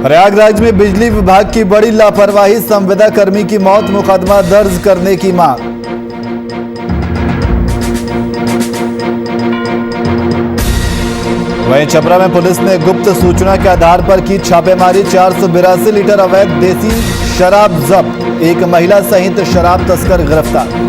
प्रयागराज में बिजली विभाग की बड़ी लापरवाही, संविदा कर्मी की मौत, मुकदमा दर्ज करने की मांग। वहीं छपरा में पुलिस ने गुप्त सूचना के आधार पर की छापेमारी, 482 लीटर अवैध देसी शराब जब्त, एक महिला सहित शराब तस्कर गिरफ्तार।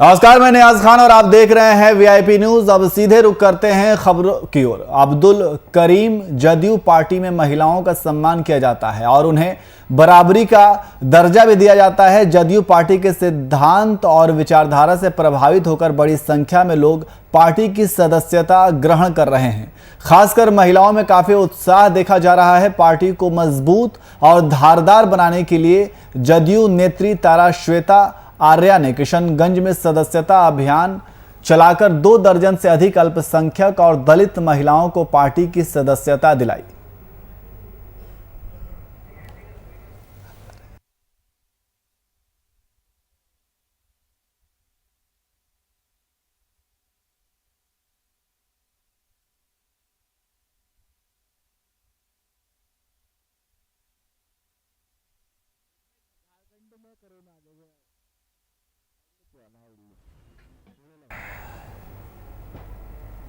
नमस्कार, मैं नियाज खान और आप देख रहे हैं वीआईपी न्यूज। अब सीधे रुख करते हैं खबरों की ओर। अब्दुल करीम, जदयू पार्टी में महिलाओं का सम्मान किया जाता है और उन्हें बराबरी का दर्जा भी दिया जाता है। जदयू पार्टी के सिद्धांत और विचारधारा से प्रभावित होकर बड़ी संख्या में लोग पार्टी की सदस्यता ग्रहण कर रहे हैं। खासकर महिलाओं में काफी उत्साह देखा जा रहा है। पार्टी को मजबूत और धारदार बनाने के लिए जदयू नेत्री तारा श्वेता आर्या ने किशनगंज में सदस्यता अभियान चलाकर 2 दर्जन से अधिक अल्पसंख्यक और दलित महिलाओं को पार्टी की सदस्यता दिलाई।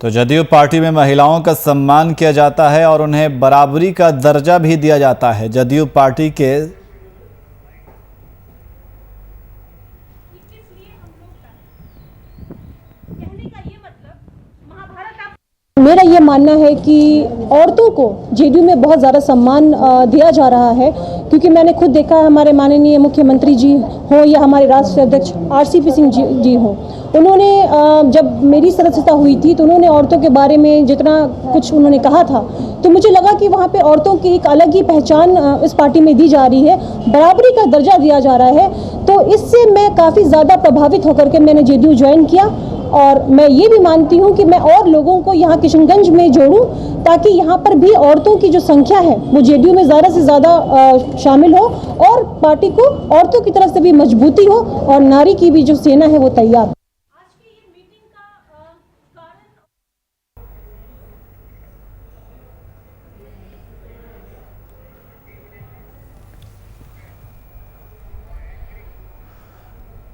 तो जदयू पार्टी में महिलाओं का सम्मान किया जाता है और उन्हें बराबरी का दर्जा भी दिया जाता है। जदयू पार्टी के मेरा ये मानना है कि औरतों को जेडीयू में बहुत ज़्यादा सम्मान दिया जा रहा है, क्योंकि मैंने खुद देखा है, हमारे माननीय मुख्यमंत्री जी हो या हमारे राष्ट्रीय अध्यक्ष आरसीपी सिंह जी हो, उन्होंने जब मेरी सदस्यता हुई थी तो उन्होंने औरतों के बारे में जितना कुछ उन्होंने कहा था, तो मुझे लगा कि वहाँ पे औरतों की एक अलग ही पहचान इस पार्टी में दी जा रही है, बराबरी का दर्जा दिया जा रहा है। तो इससे मैं काफ़ी ज़्यादा प्रभावित होकर के मैंने जेडीयू ज्वाइन किया और मैं ये भी मानती हूँ कि मैं और लोगों को यहाँ किशनगंज में जोड़ूं, ताकि यहाँ पर भी औरतों की जो संख्या है वो जेडीयू में ज़्यादा से ज़्यादा शामिल हो और पार्टी को औरतों की तरफ से भी मजबूती हो और नारी की भी जो सेना है वो तैयार।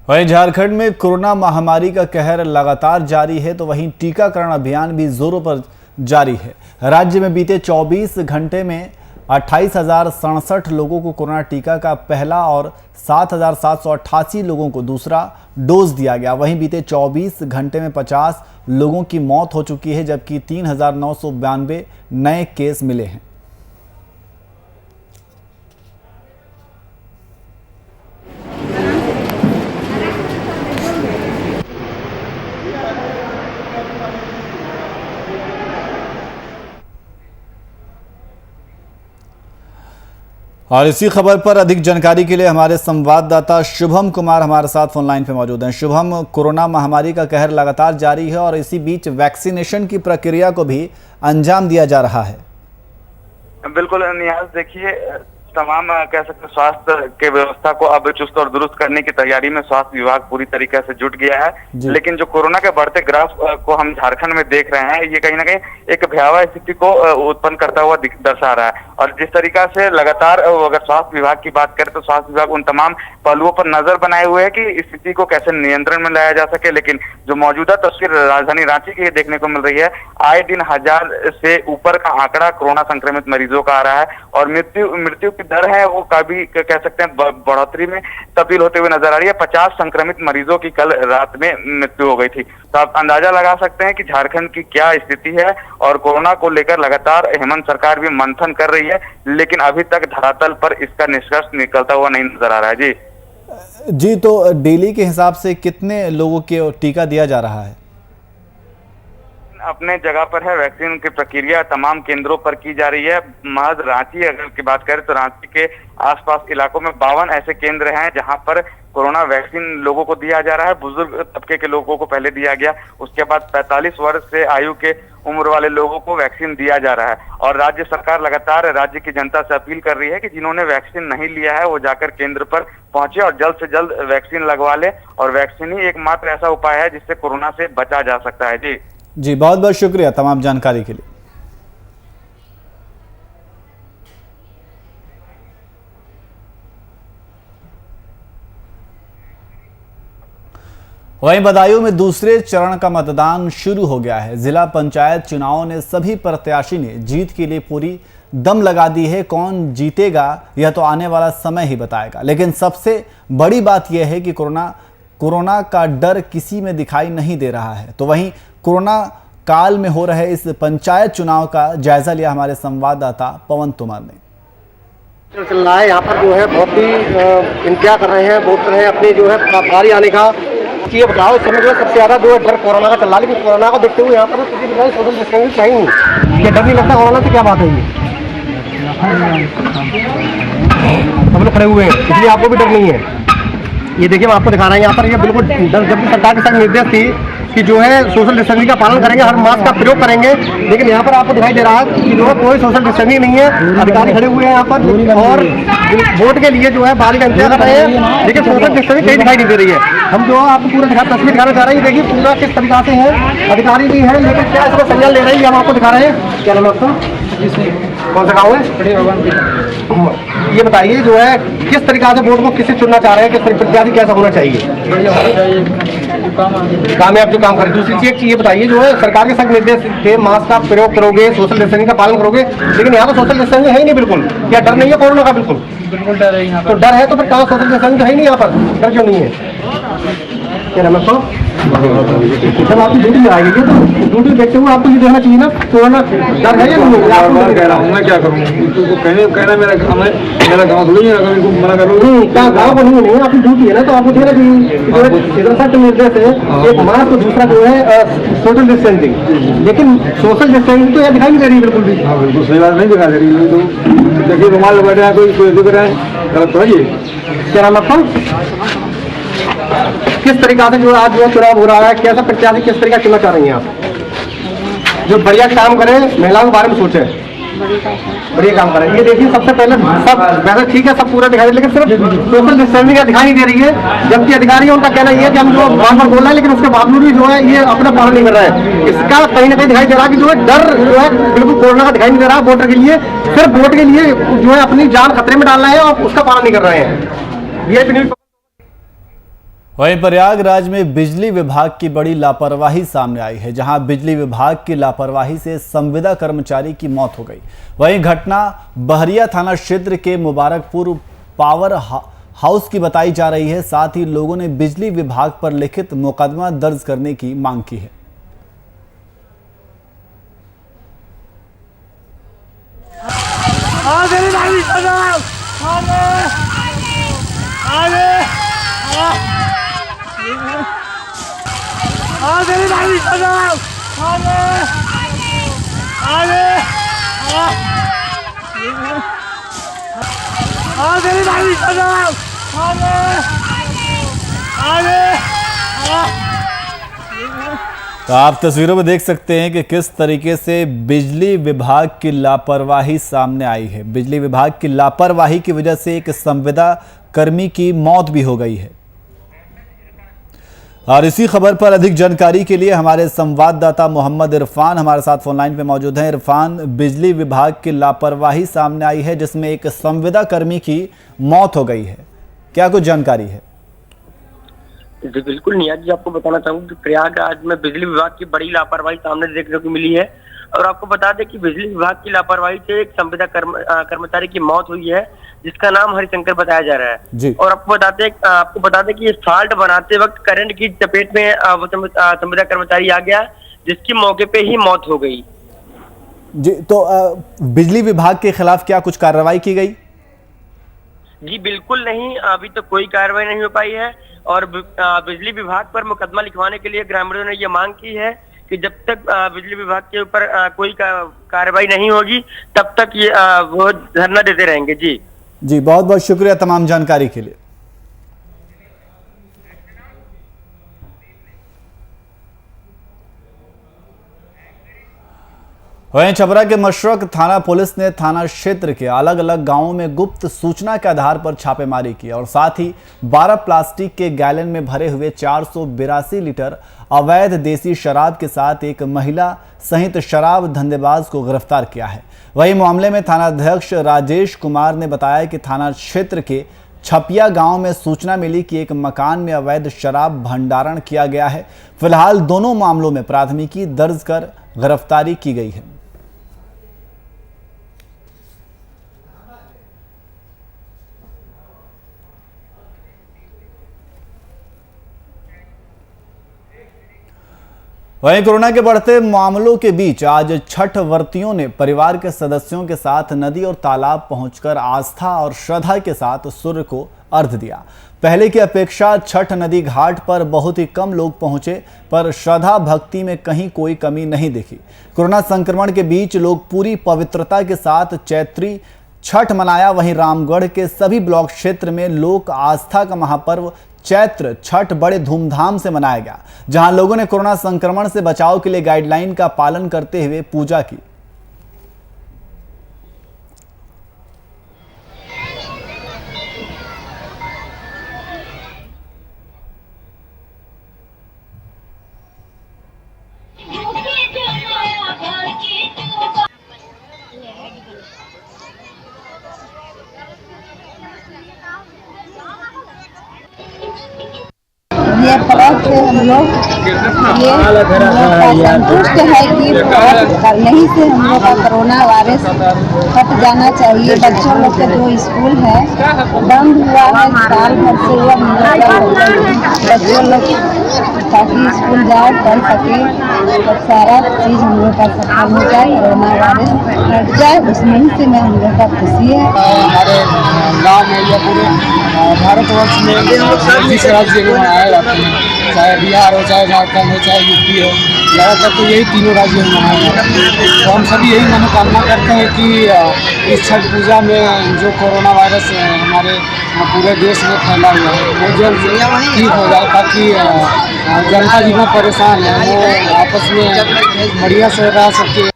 वहीं झारखंड में कोरोना महामारी का कहर लगातार जारी है, तो वहीं टीकाकरण अभियान भी जोरों पर जारी है। राज्य में बीते 24 घंटे में 28,067 लोगों को कोरोना टीका का पहला और 7,788 लोगों को दूसरा डोज दिया गया। वहीं बीते 24 घंटे में 50 लोगों की मौत हो चुकी है, जबकि 3,992 नए केस मिले हैं। और इसी खबर पर अधिक जानकारी के लिए हमारे संवाददाता शुभम कुमार हमारे साथ फोन लाइन पे मौजूद हैं। शुभम, कोरोना महामारी का कहर लगातार जारी है और इसी बीच वैक्सीनेशन की प्रक्रिया को भी अंजाम दिया जा रहा है। बिल्कुल नियाज, देखिए तमाम कह सकते स्वास्थ्य के व्यवस्था को अब चुस्त और दुरुस्त करने की तैयारी में स्वास्थ्य विभाग पूरी तरीके से जुट गया है। लेकिन जो कोरोना के बढ़ते ग्राफ को हम झारखंड में देख रहे हैं, ये कहीं ना कहीं एक भयावह स्थिति को उत्पन्न करता हुआ दर्शा रहा है। और जिस तरीका से लगातार अगर स्वास्थ्य विभाग की बात करें तो स्वास्थ्य विभाग उन तमाम पहलुओं पर नजर बनाए हुए है कि स्थिति को कैसे नियंत्रण में लाया जा सके। लेकिन जो मौजूदा तस्वीर राजधानी रांची की देखने को मिल रही है, आए दिन 1000 से ऊपर का आंकड़ा कोरोना संक्रमित मरीजों का आ रहा है और मृत्यु की दर है वो काफी कह सकते हैं बढ़ोतरी में तब्दील होते हुए नजर आ रही है। 50 संक्रमित मरीजों की कल रात में मृत्यु हो गई थी। तो आप अंदाजा लगा सकते हैं कि झारखंड की क्या स्थिति है। और कोरोना को लेकर लगातार हेमंत सरकार भी मंथन कर रही है, लेकिन अभी तक धरातल पर इसका निष्कर्ष निकलता हुआ नहीं नजर आ रहा है। जी, तो डेली के हिसाब से कितने लोगों के टीका दिया जा रहा है? अपने जगह पर है, वैक्सीन की प्रक्रिया तमाम केंद्रों पर की जा रही है। महज रांची अगर की बात करें तो रांची के आसपास इलाकों में 52 ऐसे केंद्र हैं जहां पर कोरोना वैक्सीन लोगों को दिया जा रहा है। बुजुर्ग तबके के लोगों को पहले दिया गया, उसके बाद 45 वर्ष से आयु के उम्र वाले लोगों को वैक्सीन दिया जा रहा है। और राज्य सरकार लगातार राज्य की जनता से अपील कर रही है कि जिन्होंने वैक्सीन नहीं लिया है वो जाकर केंद्र पर पहुंचे और जल्द से जल्द वैक्सीन लगवा ले। और वैक्सीन ही एकमात्र ऐसा उपाय है जिससे कोरोना से बचा जा सकता है। जी जी, बहुत बहुत शुक्रिया तमाम जानकारी के लिए। वहीं बदायूं में दूसरे चरण का मतदान शुरू हो गया है। जिला पंचायत चुनावों ने सभी प्रत्याशी ने जीत के लिए पूरी दम लगा दी है। कौन जीतेगा यह तो आने वाला समय ही बताएगा, लेकिन सबसे बड़ी बात यह है कि कोरोना का डर किसी में दिखाई नहीं दे रहा है। तो वहीं कोरोना काल में हो रहे इस पंचायत चुनाव का जायजा लिया हमारे संवाददाता पवन तोमर ने। चल रहा है यहाँ पर जो है बहुत ही इंतजार कर रहे हैं, वोट रहे हैं अपने जो है बारी आने का। ये बताओ, इस समय जो है सबसे ज्यादा जो है डर कोरोना का चल रहा है, लेकिन कोरोना को देखते हुए यहाँ पर किसी प्रकार की सोशल डिस्टेंसिंग चाहिए। ये डर नहीं लगता कोरोना से? क्या बात है ये? सब लोग खड़े हुए हैं, इसलिए आपको भी डर नहीं है। ये देखिए मैं आपको दिखा रहा हूँ यहाँ पर, ये बिल्कुल डर, जबकि सरकार के साथ निर्देश थी कि जो है सोशल डिस्टेंसिंग का पालन करेंगे, हर मास्क का प्रयोग करेंगे, लेकिन यहाँ पर आपको दिखाई दे रहा है कि जो है कोई सोशल डिस्टेंसिंग नहीं है। अधिकारी खड़े हुए हैं यहाँ पर और वोट के लिए जो है बारी का इंतजार कर रहे हैं, लेकिन सोशल डिस्टेंसिंग कहीं दिखाई नहीं दे रही है। हम जो आपको पूरा तस्वीर दिखाना चाह रहे हैं। देखिए पूरा किस तरीका से है, अधिकारी भी है, लेकिन क्या इसका संज्ञान ले रहे हैं हम आपको दिखा रहे हैं। क्या नाम है आपका? कौन सा गाँव है? ये बताइए जो है किस तरीका से वोट को किसे चुनना चाह रहे हैं, किस प्रत्याशी कैसा होना चाहिए, कामयाब जो काम करे। दूसरी चीज ये बताइए, जो है सरकार के सख्त निर्देश थे, मास्क का प्रयोग करोगे, सोशल डिस्टेंसिंग का पालन करोगे, लेकिन यहाँ तो सोशल डिस्टेंसिंग है ही नहीं बिल्कुल। क्या डर नहीं है कोरोना का? बिल्कुल डर है। तो डर है तो फिर कहाँ सोशल डिस्टेंसिंग है ही नहीं यहाँ पर, डर क्यों नहीं है? क्या नाम है आपको? जब आपकी ड्यूटी में आएगी तो ड्यूटी देखते हुए आपको ये देखना चाहिए ना, कोरोना डर है या नहीं? आपको कह रहा हूँ मैं, क्या करूँ? कहना मेरा गाँव थोड़ी है, अगर मना करूँ क्या? गाँव को नहीं है, आपकी ड्यूटी है ना, तो आपको देखना चाहिए। इधर सख्त निर्देश है, एक मास्क और दूसरा जो है सोशल डिस्टेंसिंग, लेकिन सोशल डिस्टेंसिंग तो यहाँ दिखाई नहीं दे रही बिल्कुल भी। हाँ बिल्कुल सही बात नहीं दिखा दे रही। तो देखिए रुमाल बैठे हैं, कोई दिख रहा है, गलत तो ये। क्या नाम आपका? किस तरीका से जो आज जो चुनाव हो रहा है, कैसा प्रत्याशी किस तरीका चुनना चाह रही हैं आप? जो बढ़िया काम करे, महिलाओं के बारे में सोचे, बढ़िया काम करें। ये देखिए सबसे पहले सब वैसे ठीक है, सब पूरा दिखाई दे, लेकिन सिर्फ सोशल डिस्टेंसिंग का दिखाई नहीं दे रही है। जबकि अधिकारी है, उनका कहना ये है कि हम जो बार बार बोल रहे हैं, लेकिन उसके बावजूद भी जो है ये अपना पालन नहीं कर रहे हैं। इसका कहीं ना कहीं दिखाई दे रहा है कि जो है डर जो है बिल्कुल कोरोना का दिखाई नहीं दे रहा है। वोटर के लिए, सिर्फ वोट के लिए जो है अपनी जान खतरे में डाल रहे हैं और उसका पालन नहीं कर रहे हैं। वीआईपी वहीं प्रयागराज में बिजली विभाग की बड़ी लापरवाही सामने आई है, जहां बिजली विभाग की लापरवाही से संविदा कर्मचारी की मौत हो गई। वहीं घटना बहरिया थाना क्षेत्र के मुबारकपुर पावर हाउस की बताई जा रही है। साथ ही लोगों ने बिजली विभाग पर लिखित मुकदमा दर्ज करने की मांग की है। तो आप तस्वीरों में देख सकते हैं कि किस तरीके से बिजली विभाग की लापरवाही सामने आई है। बिजली विभाग की लापरवाही की वजह से एक संविदा कर्मी की मौत भी हो गई है। और इसी खबर पर अधिक जानकारी के लिए हमारे संवाददाता मोहम्मद इरफान हमारे साथ फोन लाइन पे मौजूद हैं। इरफान, बिजली विभाग की लापरवाही सामने आई है जिसमें एक संविदा कर्मी की मौत हो गई है, क्या कुछ जानकारी है? जी बिल्कुल नियाज जी, आपको बताना चाहूंगा कि प्रयागराज में बिजली विभाग की बड़ी लापरवाही सामने देखने को मिली है। और आपको बता दें कि बिजली विभाग की लापरवाही से एक संविदा कर्मचारी की मौत हुई है, जिसका नाम हरिशंकर बताया जा रहा है। और आपको बता दें कि फॉल्ट बनाते वक्त करंट की चपेट में वो संविदा कर्मचारी आ गया, जिसकी मौके पे ही मौत हो गई। जी, तो बिजली विभाग के खिलाफ क्या कुछ कार्रवाई की गई? जी बिल्कुल नहीं, अभी तक कोई कार्रवाई नहीं हो पाई है। और बिजली विभाग पर मुकदमा लिखवाने के लिए ग्रामीणों ने यह मांग की है कि जब तक बिजली विभाग के ऊपर कोई कार्रवाई नहीं होगी, तब तक ये वो धरना देते रहेंगे। जी बहुत बहुत शुक्रिया तमाम जानकारी के लिए। वहीं छपरा के मशरक थाना पुलिस ने थाना क्षेत्र के अलग अलग गांवों में गुप्त सूचना के आधार पर छापेमारी की और साथ ही 12 प्लास्टिक के गैलन में भरे हुए 482 लीटर अवैध देसी शराब के साथ एक महिला सहित शराब धंधेबाज को गिरफ्तार किया है। वहीं मामले में थानाध्यक्ष राजेश कुमार ने बताया कि थाना क्षेत्र के छपिया गांव में सूचना मिली कि एक मकान में अवैध शराब भंडारण किया गया है। फिलहाल दोनों मामलों में प्राथमिकी दर्ज कर गिरफ्तारी की गई है। वहीं कोरोना के बढ़ते मामलों के बीच आज छठ व्रतियों ने परिवार के सदस्यों के साथ नदी और तालाब पहुंचकर आस्था और श्रद्धा के साथ सूर्य को अर्घ्य दिया। पहले की अपेक्षा छठ नदी घाट पर बहुत ही कम लोग पहुंचे, पर श्रद्धा भक्ति में कहीं कोई कमी नहीं दिखी। कोरोना संक्रमण के बीच लोग पूरी पवित्रता के साथ चैत्री छठ मनाया। वहीं रामगढ़ के सभी ब्लॉक क्षेत्र में लोक आस्था का महापर्व चैत्र छठ बड़े धूमधाम से मनाया गया, जहां लोगों ने कोरोना संक्रमण से बचाव के लिए गाइडलाइन का पालन करते हुए पूजा की। ये पर्व से हम लोग संतुष्ट है कि करने ही से हम लोग का कोरोना वायरस हट जाना चाहिए। बच्चों लोग का जो स्कूल है बंद हुआ है, साल भर से हुआ, बच्चों लोग ताकि स्कूल जाए पढ़ सके, तो सारा चीज़ हम लोग का सफल हो जाए, कोरोना वायरस हट जाए, उसमें ही से मैं हम लोग का खुशी है। हमारे गाँव में या पूरे भारतवर्ष में जिस राज्य में मनाया जाता है, चाहे बिहार हो, चाहे झारखंड हो, चाहे यूपी हो, ज़्यादातर तो यही तीनों राज्यों में मनाया जाता है। तो हम सभी यही मनोकामना करते हैं कि इस छठ पूजा में जो कोरोना वायरस हमारे पूरे देश में फैला हुआ है वो जल्द ठीक हो जाए, ताकि जनता जितना परेशान है वो आपस में बढ़िया से रह सके।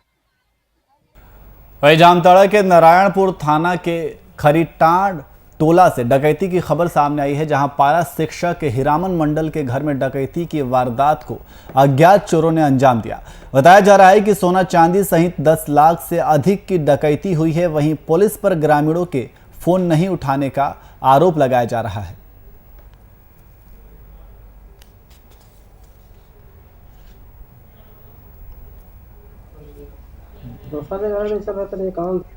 वहीं जामताड़ा के नारायणपुर थाना के खरीटांड टोला से डकैती की खबर सामने आई है, जहां पारा शिक्षक हीरामन मंडल के घर में डकैती की वारदात को अज्ञात चोरों ने अंजाम दिया। बताया जा रहा है कि सोना चांदी सहित 10 लाख से अधिक की डकैती हुई है। वहीं पुलिस पर ग्रामीणों के फोन नहीं उठाने का आरोप लगाया जा रहा है।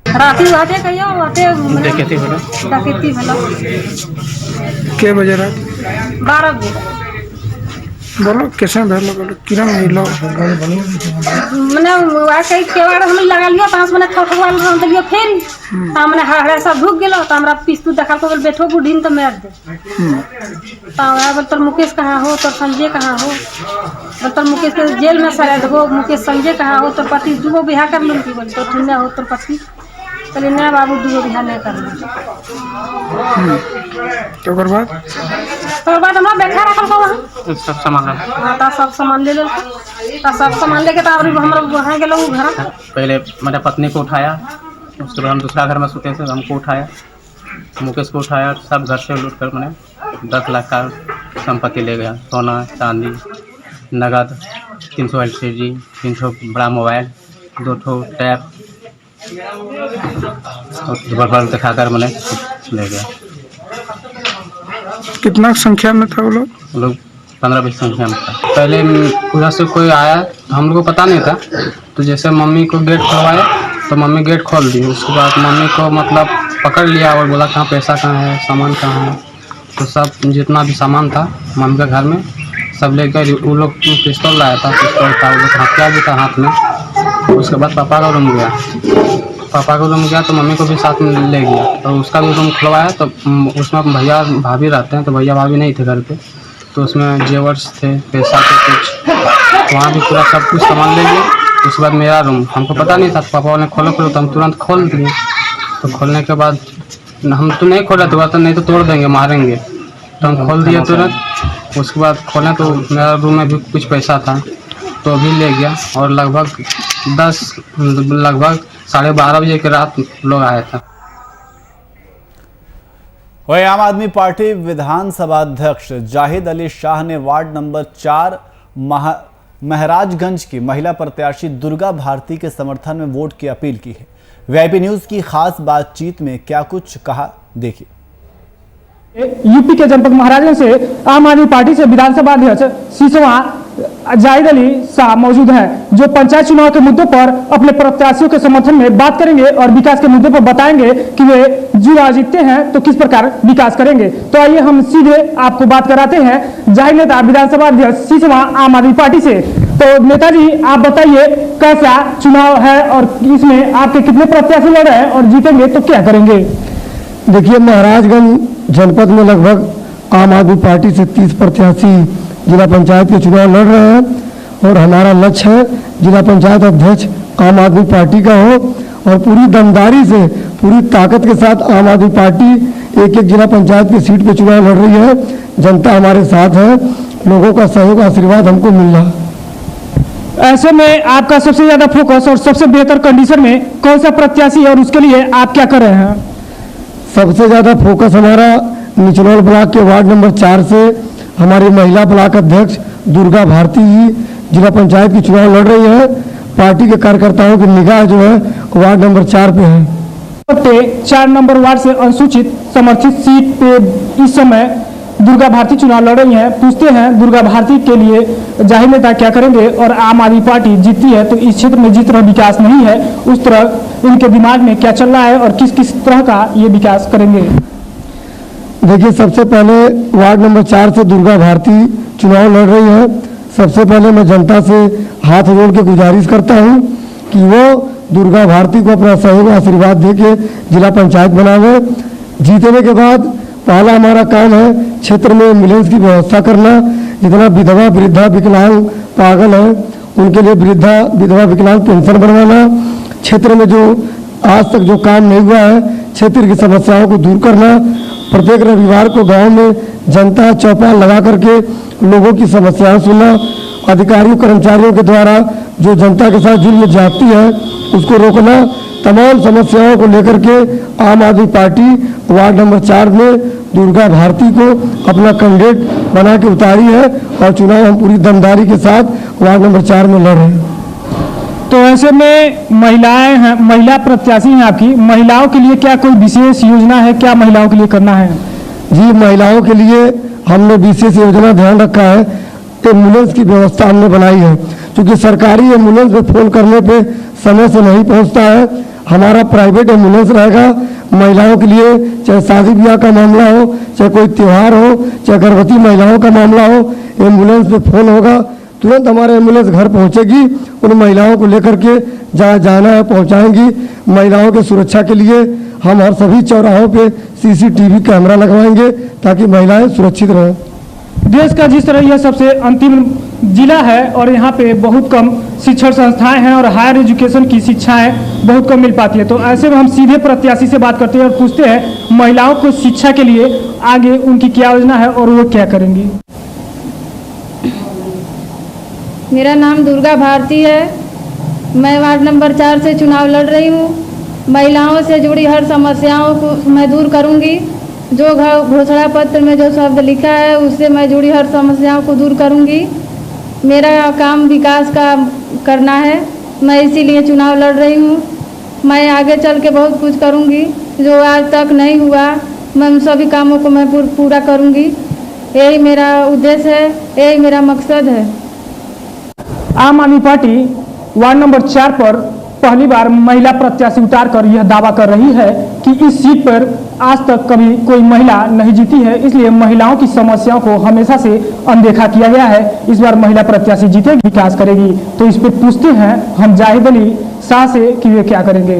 राती बाटे कहियो बाटे डकैती भेलो के बजे रात 12 बजे। बोलो कैसे भेलो, बोलो किरण मिलो मने वाके केवाड़ हम लगा लियो त हमने ठठवाल हम दियो फेर हमने हड़े सब ढुक गेलो त हमरा पिस्तौल देखा को बैठो बुढ़ीन त मार दे। त बोल तर मुकेश कहां हो, तर संजय कहां हो, बोल तर मुकेश के जेल में सड़ा दो, मुकेश संजय कहां हो, तर पति दुगो बियाह कर लूं की बोल तो ठुना हो तर पति कहले ना बाबू दुगो बियाह नहीं कर लूं। तो बाद हमरा बैठा रखल को वहां सब सामान हां सब सामान ले सब सामान लेके त हमरा वहां गेलो घर। पहले मेरे पत्नी को उठाया, उसके बाद हम दूसरा घर में सोते थे, हमको उठाया, मुकेश को उठाया, सब घर से लूट कर मैंने 10 लाख का संपत्ति ले गया। सोना चांदी नगद 300 LCD 300 बड़ा मोबाइल 2 टैब और दिखाकर मैंने ले गया। कितना संख्या में था वो लोग? 15-20 संख्या में था। पहले उधर से कोई आया तो हम लोग को पता नहीं था, तो जैसे मम्मी को गेट खुलवाया तो मम्मी गेट खोल दी। उसके बाद मम्मी को मतलब पकड़ लिया और बोला कहाँ पैसा कहाँ है, सामान कहाँ है, तो सब जितना भी सामान था मम्मी के घर में सब लेकर वो लोग पिस्तौल लाया था, पिस्तौल था, वो लोग हथियार भी था हाथ में। उसके बाद पापा का रूम गया, पापा का रूम गया तो मम्मी को भी साथ में ले गया, तो उसका भी रूम खुलवाया तो उसमें भैया भाभी रहते हैं, तो भैया भाभी नहीं थे घर पे, तो उसमें जेवर्स थे, पैसा थे कुछ, वहाँ भी पूरा सब कुछ सामान ले लिया। उसके बाद मेरा रूम हमको पता नहीं था, पापा ने खोलो तो हम तुरंत खोल दिए। तो खोलने के बाद हम तो नहीं खोला तो नहीं तो तोड़ देंगे मारेंगे, तो हम खोल दिए तुरंत। उसके बाद खोलें तो मेरा रूम में भी कुछ पैसा था तो भी ले गया और लगभग लगभग 12:30 बजे के रात लोग आए थे। वही आम आदमी पार्टी विधानसभा अध्यक्ष जाहिद अली शाह ने वार्ड नंबर 4 महराजगंज की महिला प्रत्याशी दुर्गा भारती के समर्थन में वोट की अपील की है। वीआईपी न्यूज की खास बातचीत में क्या कुछ कहा, देखिए। यूपी के जनपद महाराजगंज से आम आदमी पार्टी से विधानसभा अध्यक्ष सिसवा जाहिद अली शाह मौजूद हैं, जो पंचायत चुनाव के मुद्दों पर अपने प्रत्याशियों के समर्थन में बात करेंगे और विकास के मुद्दे पर बताएंगे कि वे चुनाव जीतते हैं तो किस प्रकार विकास करेंगे। तो आइए हम सीधे आपको बात कराते हैं जाहिद नेता विधानसभा अध्यक्ष सिसवा आम आदमी पार्टी से। तो नेताजी, आप बताइए कैसा चुनाव है और इसमें आपके कितने प्रत्याशी लड़ रहे हैं और जीतेंगे तो क्या करेंगे? देखिए, महाराजगंज जनपद में लगभग आम आदमी पार्टी से 30 प्रत्याशी जिला पंचायत के चुनाव लड़ रहे हैं और हमारा लक्ष्य है जिला पंचायत अध्यक्ष आम आदमी पार्टी का हो और पूरी दमदारी से, पूरी ताकत के साथ आम आदमी पार्टी एक एक जिला पंचायत की सीट पे चुनाव लड़ रही है। जनता हमारे साथ है, लोगों का सहयोग आशीर्वाद हमको मिल रहा है। ऐसे में आपका सबसे ज्यादा फोकस और सबसे बेहतर कंडीशन में कौन सा प्रत्याशी है और उसके लिए आप क्या कर रहे हैं? सबसे ज़्यादा फोकस हमारा निचलौल ब्लॉक के वार्ड नंबर 4 से हमारी महिला ब्लॉक अध्यक्ष दुर्गा भारती जी जिला पंचायत की चुनाव लड़ रही है। पार्टी के कार्यकर्ताओं की निगाह जो है वार्ड नंबर 4 पे है। 4 नंबर वार्ड से अनुसूचित समर्थित सीट पे इस समय दुर्गा भारती चुनाव लड़ रही हैं। पूछते हैं दुर्गा भारती के लिए जाहिद नेता क्या करेंगे और आम आदमी पार्टी जीतती है तो इस क्षेत्र में जिस तरह विकास नहीं है उस तरह इनके दिमाग में क्या चल रहा है और किस किस तरह का ये विकास करेंगे? देखिए, सबसे पहले वार्ड नंबर 4 से दुर्गा भारती चुनाव लड़ रही है। सबसे पहले मैं जनता से हाथ जोड़ के गुजारिश करता हूँ कि वो दुर्गा भारती को अपना सहयोग आशीर्वाद दे के जिला पंचायत बनावे। जीतने के बाद पहला हमारा काम है क्षेत्र में एम्बुलेंस की व्यवस्था करना। जितना विधवा वृद्धा विकलांग पागल है उनके लिए वृद्धा विधवा विकलांग पेंशन बनवाना। क्षेत्र में जो आज तक जो काम नहीं हुआ है क्षेत्र की समस्याओं को दूर करना। प्रत्येक रविवार को गांव में जनता चौपाल लगा करके लोगों की समस्याएं सुनना। अधिकारियों कर्मचारियों के द्वारा जो जनता के साथ जुल्म जाती है उसको रोकना। तमाम समस्याओं को लेकर के आम आदमी पार्टी वार्ड नंबर 4 में दुर्गा भारती को अपना कैंडिडेट बना के उतारी है और चुनाव हम पूरी दमदारी के साथ वार्ड नंबर 4 में लड़ रहे हैं। तो ऐसे में महिलाएं हैं, महिला प्रत्याशी हैं आपकी, महिलाओं के लिए क्या कोई विशेष योजना है? क्या महिलाओं के लिए करना है? जी, महिलाओं के लिए हमने विशेष योजना ध्यान रखा है। एम्बुलेंस की व्यवस्था हमने बनाई है क्योंकि सरकारी एम्बुलेंस पे फोन करने पे समय से नहीं पहुंचता है। हमारा प्राइवेट एम्बुलेंस रहेगा महिलाओं के लिए, चाहे शादी ब्याह का मामला हो, चाहे कोई त्यौहार हो, चाहे गर्भवती महिलाओं का मामला हो, एम्बुलेंस पे फोन होगा, तुरंत हमारा एम्बुलेंस घर पहुंचेगी। उन महिलाओं को लेकर के जहाँ जाना है पहुंचाएंगी। महिलाओं की सुरक्षा के लिए हम हर सभी चौराहों पे CCTV कैमरा लगवाएंगे ताकि महिलाएं सुरक्षित रहें। देश का जिस तरह यह सबसे अंतिम जिला है और यहाँ पे बहुत कम शिक्षण संस्थाएं हैं और हायर एजुकेशन की शिक्षाएं बहुत कम मिल पाती है, तो ऐसे में हम सीधे प्रत्याशी से बात करते हैं और पूछते हैं महिलाओं को शिक्षा के लिए आगे उनकी क्या योजना है और वो क्या करेंगी। मेरा नाम दुर्गा भारती है। मैं वार्ड नंबर 4 से चुनाव लड़ रही हूँ। महिलाओं से जुड़ी हर समस्याओं को मैं दूर करूँगी। जो घोषणा पत्र में जो शब्द लिखा है उससे मैं जुड़ी हर समस्याओं को दूर करूँगी। मेरा काम विकास का करना है, मैं इसीलिए चुनाव लड़ रही हूँ। मैं आगे चल के बहुत कुछ करूँगी जो आज तक नहीं हुआ, मैं उन सभी कामों को मैं पूरा करूँगी। यही मेरा उद्देश्य है, यही मेरा मकसद है। आम आदमी पार्टी वार्ड नंबर 4 पर पहली बार महिला प्रत्याशी उतारकर यह दावा कर रही है कि इस सीट पर आज तक कभी कोई महिला नहीं जीती है, इसलिए महिलाओं की समस्याओं को हमेशा से अनदेखा किया गया है। इस बार महिला प्रत्याशी जीतेगी, विकास करेगी। तो इस पर पूछते हैं हम जाहिद अली शाह से कि वे क्या करेंगे।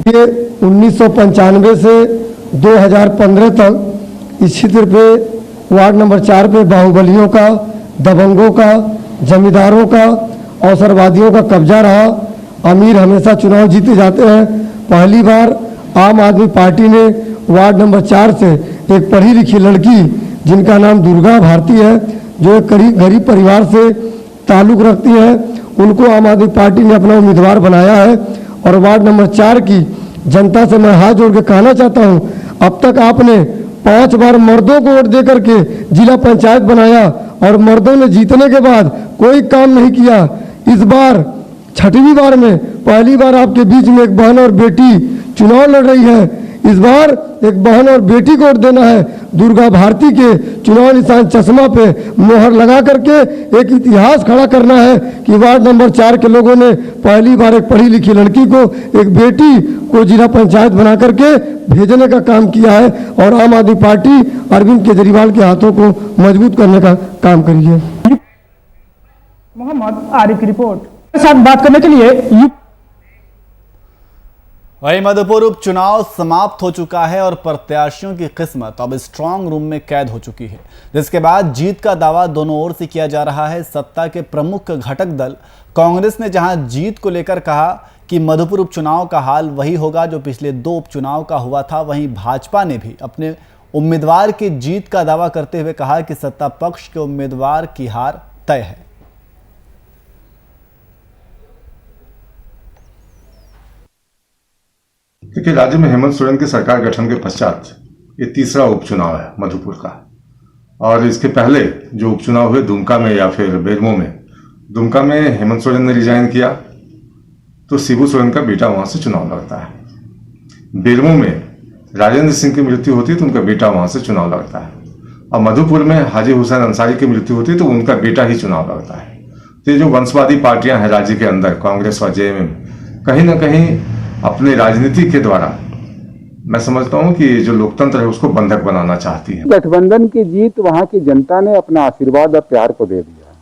ये 1995 से 2015 तक इस क्षेत्र पे वार्ड नंबर 4 पे बाहुबलियों का, दबंगों का, जमींदारों का, अवसरवादियों का कब्जा रहा। अमीर हमेशा चुनाव जीते जाते हैं। पहली बार आम आदमी पार्टी ने वार्ड नंबर 4 से एक पढ़ी लिखी लड़की जिनका नाम दुर्गा भारती है, जो एक गरीब परिवार से ताल्लुक़ रखती है, उनको आम आदमी पार्टी ने अपना उम्मीदवार बनाया है। और वार्ड नंबर 4 की जनता से मैं हाथ जोड़ के कहना चाहता हूं, अब तक आपने 5 बार मर्दों को वोट दे करके जिला पंचायत बनाया और मर्दों ने जीतने के बाद कोई काम नहीं किया। इस बार 6वीं बार में पहली बार आपके बीच में एक बहन और बेटी चुनाव लड़ रही है। इस बार एक बहन और बेटी को वोट देना है। दुर्गा भारती के चुनाव निशान चश्मा पे मोहर लगा करके एक इतिहास खड़ा करना है कि वार्ड नंबर 4 के लोगों ने पहली बार एक पढ़ी लिखी लड़की को, एक बेटी को जिला पंचायत बना करके भेजने का काम किया है। और आम आदमी पार्टी अरविंद केजरीवाल के हाथों को मजबूत करने का काम करी है। मोहम्मद आरिफ की रिपोर्ट के साथ बात करने के लिए वहीं मधुपुर उपचुनाव समाप्त हो चुका है और प्रत्याशियों की किस्मत अब स्ट्रांग रूम में कैद हो चुकी है, जिसके बाद जीत का दावा दोनों ओर से किया जा रहा है। सत्ता के प्रमुख घटक दल कांग्रेस ने जहां जीत को लेकर कहा कि मधुपुर उपचुनाव का हाल वही होगा जो पिछले 2 उपचुनाव का हुआ था, वहीं भाजपा ने भी अपने उम्मीदवार की जीत का दावा करते हुए कहा कि सत्ता पक्ष के उम्मीदवार की हार तय है। देखिए, राज्य में हेमंत सोरेन की सरकार गठन के पश्चात ये तीसरा उपचुनाव है मधुपुर का। और इसके पहले जो उपचुनाव हुए दुमका में या फिर बेरमो में, दुमका में हेमंत सोरेन ने रिजाइन किया तो शिबू सोरेन का बेटा वहां से चुनाव लड़ता है। बेरमो में राजेंद्र सिंह की मृत्यु होती है तो उनका बेटा वहां से चुनाव लड़ता है। और मधुपुर में हाजी हुसैन अंसारी की मृत्यु होती है तो उनका बेटा ही चुनाव लड़ता है। तो ये जो वंशवादी पार्टियां हैं राज्य के अंदर, कांग्रेस और जेएमएम, कहीं ना कहीं अपने राजनीति के द्वारा मैं समझता हूं कि जो लोकतंत्र है उसको बंधक बनाना चाहती है। गठबंधन की जीत वहां की जनता ने अपना आशीर्वाद और प्यार को दे दिया।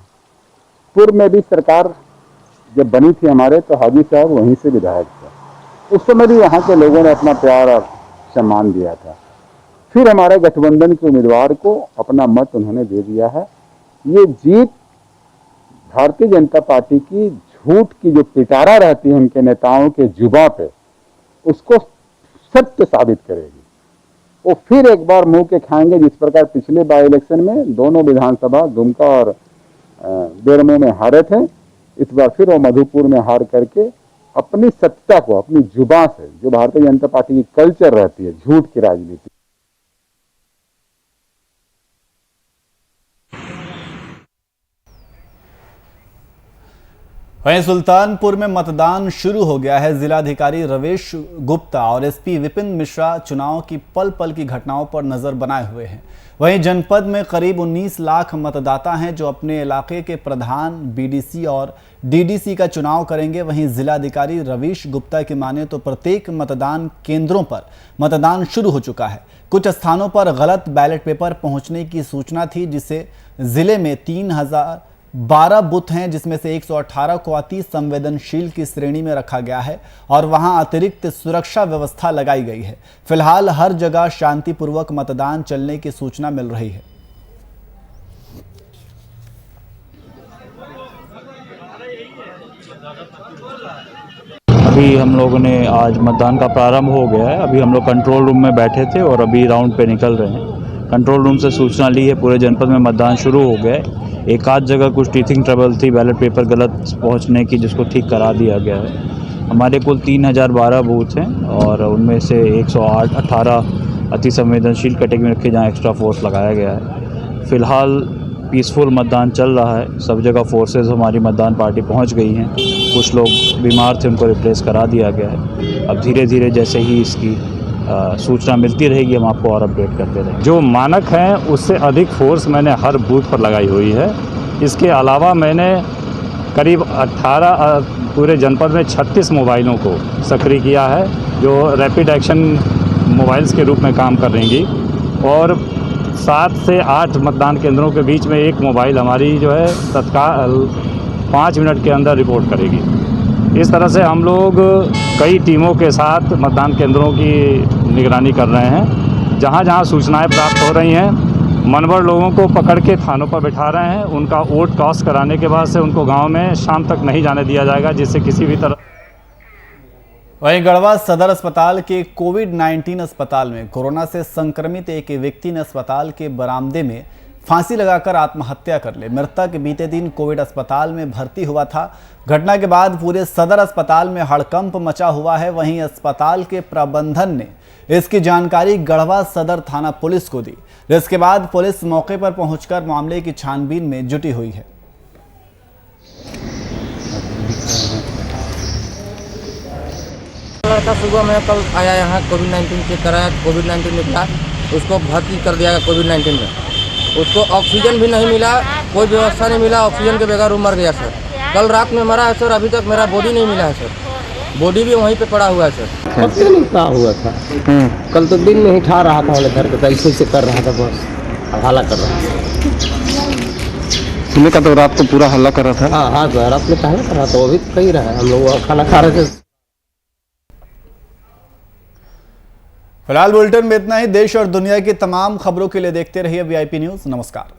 पूर्व में भी सरकार जब बनी थी हमारे, तो हाजी साहब वहीं से विधायक थे। उस समय भी वहां के लोगों ने अपना प्यार और सम्मान दिया था। फिर हमारे गठबंधन के उम्मीदवार को अपना मत उन्होंने दे दिया है। ये जीत भारतीय जनता पार्टी की झूठ की जो पिटारा रहती है उनके नेताओं के जुबां पे, उसको सत्य साबित करेगी। वो फिर एक बार मुंह के खाएंगे, जिस प्रकार पिछले बाई इलेक्शन में दोनों विधानसभा दुमका और बेरमो में हारे थे। इस बार फिर वो मधुपुर में हार करके अपनी सत्ता को अपनी जुबां से, जो भारतीय जनता पार्टी की कल्चर रहती है झूठ की राजनीति, वहीं सुल्तानपुर में मतदान शुरू हो गया है। जिलाधिकारी रवेश गुप्ता और एसपी विपिन मिश्रा चुनाव की पल पल की घटनाओं पर नजर बनाए हुए हैं। वहीं जनपद में करीब 19 लाख मतदाता हैं जो अपने इलाके के प्रधान, बीडीसी और डीडीसी का चुनाव करेंगे। वहीं जिलाधिकारी रवेश गुप्ता की माने तो प्रत्येक मतदान केंद्रों पर मतदान शुरू हो चुका है। कुछ स्थानों पर गलत बैलेट पेपर पहुंचने की सूचना थी, जिससे जिले में 3012 बूथ हैं, जिसमें से 118 को अति संवेदनशील की श्रेणी में रखा गया है और वहां अतिरिक्त सुरक्षा व्यवस्था लगाई गई है। फिलहाल हर जगह शांतिपूर्वक मतदान चलने की सूचना मिल रही है। अभी हम लोगों ने आज मतदान का प्रारंभ हो गया है। अभी हम लोग कंट्रोल रूम में बैठे थे और अभी राउंड पे निकल रहे हैं। कंट्रोल रूम से सूचना ली है पूरे जनपद में मतदान शुरू हो गया है। एक आध जगह कुछ टीथिंग ट्रबल थी, बैलेट पेपर गलत पहुंचने की, जिसको ठीक करा दिया गया है। हमारे कुल 3012 बूथ हैं और उनमें से 118 अति संवेदनशील कैटेगरी में रखे जहाँ एक्स्ट्रा फोर्स लगाया गया है। फिलहाल पीसफुल मतदान चल रहा है। सब जगह फोर्सेस हमारी मतदान पार्टी पहुंच गई हैं। कुछ लोग बीमार थे, उनको रिप्लेस करा दिया गया है। अब धीरे धीरे जैसे ही इसकी सूचना मिलती रहेगी हम आपको और अपडेट करते रहेंगे। जो मानक हैं उससे अधिक फोर्स मैंने हर बूथ पर लगाई हुई है। इसके अलावा मैंने करीब 18 पूरे जनपद में 36 मोबाइलों को सक्रिय किया है, जो रैपिड एक्शन मोबाइल्स के रूप में काम कर रहेंगी। और 7 से 8 मतदान केंद्रों के बीच में एक मोबाइल हमारी जो है तत्काल 5 मिनट के अंदर रिपोर्ट करेगी। इस तरह से हम लोग कई टीमों के साथ मतदान केंद्रों की निगरानी कर रहे हैं। जहां जहां सूचनाएं प्राप्त हो रही हैं, मनवर लोगों को पकड़ के थानों पर बिठा रहे हैं। उनका वोट टॉस कराने के बाद से उनको गांव में शाम तक नहीं जाने दिया जाएगा, जिससे किसी भी तरह। वहीं गढ़वा सदर अस्पताल के कोविड-19 अस्पताल में कोरोना से संक्रमित एक व्यक्ति ने अस्पताल के बरामदे में फांसी लगाकर आत्महत्या कर ले। मृतक बीते दिन कोविड अस्पताल में भर्ती हुआ था। घटना के बाद पूरे सदर अस्पताल में हड़कंप मचा हुआ है। वहीं अस्पताल के प्रबंधन ने इसकी जानकारी गढ़वा सदर थाना पुलिस को दी, जिसके बाद पुलिस मौके पर पहुंचकर मामले की छानबीन में जुटी हुई है। लड़का सुबह में कल आया यहाँ कोविड-19 चेक कराया, कोविड-19 निकला, उसको भर्ती कर दिया कोविड-19 में। उसको ऑक्सीजन भी नहीं मिला, कोई व्यवस्था नहीं मिला, ऑक्सीजन के बगैर वो मर गया सर। कल रात में मरा है सर, अभी तक मेरा बॉडी नहीं मिला है सर। बॉडी भी वहीं पे पड़ा हुआ है सर। पता नहीं क्या हुआ था, कल तो दिन में ही ठा रहा था वाले घर पे, ऐसे से कर रहा था, बस हल्ला कर रहा था। सुनने का तो रात को पूरा हल्ला कर रहा था। हाँ रात में हल्ला कर रहा था, वो भी कही रहा है। हम लोग खाना खा रहे थे। फिलहाल बुलेटिन में इतना ही। देश और दुनिया की तमाम खबरों के लिए देखते रहिए VIP न्यूज़। नमस्कार।